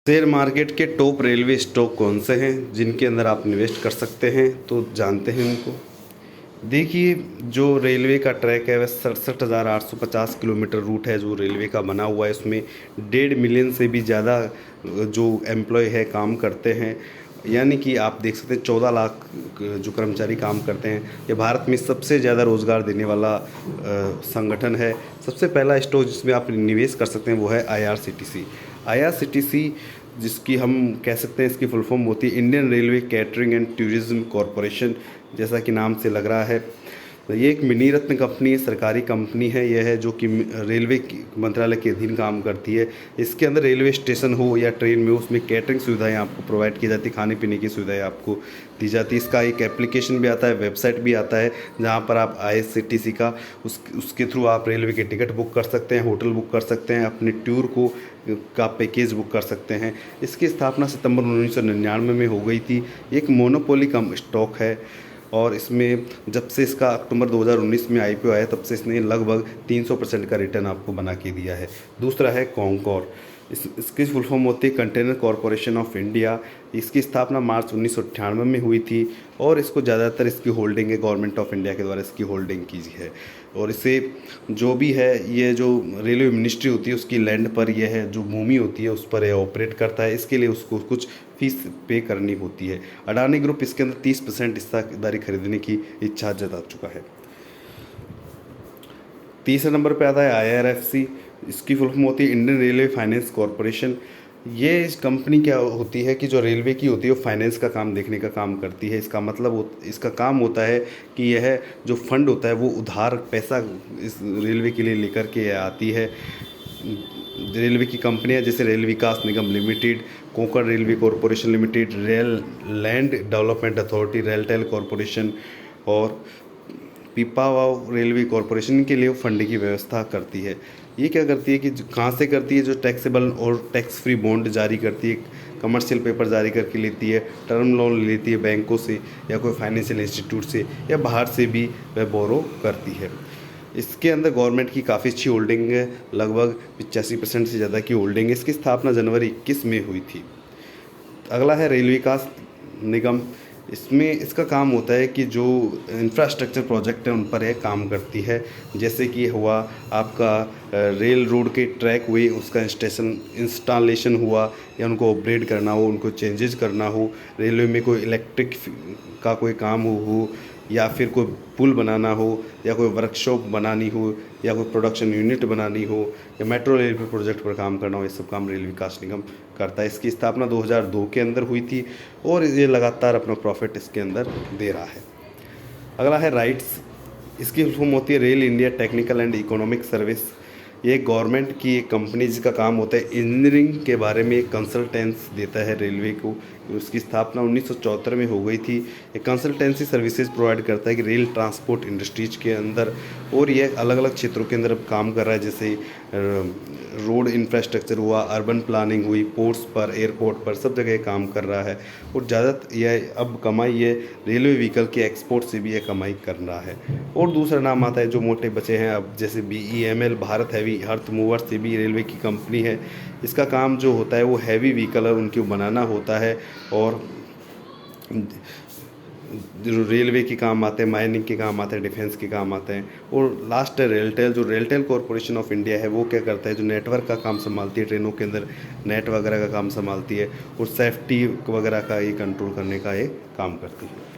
Share market के top railway stock कौन से हैं जिनके अंदर आप निवेश कर सकते हैं, तो जानते हैं उनको। देखिए, जो रेलवे का ट्रैक है वह 67,850 किलोमीटर रूट है जो रेलवे का बना हुआ है। उसमें 1.5 मिलियन से भी ज़्यादा जो एम्प्लॉय है काम करते हैं, यानी कि आप देख सकते हैं 14 लाख जो कर्मचारी काम करते हैं। ये भारत में सबसे ज़्यादा रोज़गार देने वाला संगठन है। सबसे पहला स्टॉक जिसमें आप निवेश कर सकते हैं वो है IRCTC। IRCTC, जिसकी हम कह सकते हैं, इसकी फुल फॉर्म होती है Indian railway catering and tourism corporation. जैसा कि नाम से लग रहा है, ये एक मिनी रत्न कंपनी है, सरकारी कंपनी है। यह है जो कि रेलवे मंत्रालय के अधीन काम करती है। इसके अंदर रेलवे स्टेशन हो या ट्रेन में हो, उसमें कैटरिंग सुविधाएं आपको प्रोवाइड की जाती है, खाने पीने की सुविधाएं आपको दी जाती है। इसका एक एप्लीकेशन भी आता है, वेबसाइट भी आता है, जहां पर आप IRCTC का उसके थ्रू आप रेलवे के टिकट बुक कर सकते हैं, होटल बुक कर सकते हैं, अपने टूर का पैकेज बुक कर सकते हैं। इसकी स्थापना सितंबर 1999 में हो गई थी। एक मोनोपोली कम स्टॉक है और इसमें जब से इसका अक्टूबर 2019 में IPO आया तब से इसने लगभग 300% का रिटर्न आपको बना के दिया है। दूसरा है कॉन्कोर। इसकी फुल फॉर्म होती है कंटेनर कॉरपोरेशन ऑफ इंडिया। इसकी स्थापना मार्च 1998 में हुई थी और इसको ज़्यादातर इसकी होल्डिंग है गवर्नमेंट ऑफ इंडिया के द्वारा इसकी होल्डिंग की है। और इसे जो भी है, ये जो रेलवे मिनिस्ट्री होती है उसकी लैंड पर यह है जो भूमि होती है उस पर यह ऑपरेट करता है। इसके लिए उसको कुछ फीस पे करनी होती है। अडानी ग्रुप इसके अंदर 30% हिस्सेदारी खरीदने की इच्छा जता चुका है। तीसरे नंबर पे आता है IRFC। इसकी फुल फॉर्म होती है इंडियन रेलवे फाइनेंस कॉरपोरेशन। ये कंपनी क्या होती है कि जो रेलवे की होती है वो फाइनेंस का काम देखने का काम करती है। इसका मतलब इसका काम होता है कि यह जो फंड होता है वो उधार पैसा इस रेलवे के लिए लेकर के आती है। रेलवे की कंपनियां जैसे rail Vikas Nigam limited, Konkan railway corporation limited, rail land development authority, RailTel corporation और पीपावाव रेलवे कॉरपोरेशन के लिए फंड की व्यवस्था करती है। ये क्या करती है कि कहाँ से करती है, जो टैक्सेबल और टैक्स फ्री बॉन्ड जारी करती है, कमर्शियल पेपर जारी करके लेती है, टर्म लोन लेती है बैंकों से या कोई फाइनेंशियल इंस्टीट्यूट से, या बाहर से भी वह बोरो करती है। इसके अंदर गवर्नमेंट की काफ़ी अच्छी होल्डिंग है, लगभग 85% से ज़्यादा की होल्डिंग है। इसकी स्थापना जनवरी 21 में हुई थी। अगला है रेल विकास निगम। इसमें इसका काम होता है कि जो इंफ्रास्ट्रक्चर प्रोजेक्ट है उन पर यह काम करती है। जैसे कि हुआ आपका रेल रोड के ट्रैक हुए, उसका इंस्टॉलेशन हुआ या उनको अपग्रेड करना हो, उनको चेंजेस करना हो, रेलवे में कोई इलेक्ट्रिक का कोई काम हो या फिर कोई पुल बनाना हो या कोई वर्कशॉप बनानी हो या कोई प्रोडक्शन यूनिट बनानी हो या मेट्रो रेल प्रोजेक्ट पर काम करना हो, ये सब काम रेल विकास निगम करता है। इसकी स्थापना 2002 के अंदर हुई थी और ये लगातार अपना प्रॉफिट इसके अंदर दे रहा है। अगला है राइट्स। इसकी फुल फॉर्म होती है rail India technical and economic service. ये गवर्नमेंट की एक कंपनी जिसका काम होता है इंजीनियरिंग के बारे में कंसल्टेंस देता है रेलवे को। उसकी स्थापना 1974 में हो गई थी। ये कंसल्टेंसी सर्विसेज प्रोवाइड करता है कि रेल ट्रांसपोर्ट इंडस्ट्रीज के अंदर, और ये अलग अलग क्षेत्रों के अंदर काम कर रहा है, जैसे रोड इंफ्रास्ट्रक्चर हुआ, अर्बन प्लानिंग हुई, पोर्ट्स पर, एयरपोर्ट पर, सब जगह काम कर रहा है। और ज़्यादातर यह अब कमाई ये रेलवे व्हीकल के एक्सपोर्ट से भी यह कमाई कर रहा है। और दूसरा नाम आता है जो मोटे बचे हैं अब, जैसे BEML Bharat heavy earth mover से भी रेलवे की कंपनी है। इसका काम जो होता है वो हैवी व्हीकल उनके बनाना होता है और जो रेलवे के काम आते हैं, माइनिंग के काम आते हैं, डिफेंस के काम आते हैं। और लास्ट है रेलटेल। जो रेलटेल कॉरपोरेशन ऑफ इंडिया है वो क्या करता है, जो नेटवर्क का काम संभालती है, ट्रेनों के अंदर नेट वगैरह का काम संभालती है और सेफ्टी वगैरह का ये कंट्रोल करने का ये काम करती है।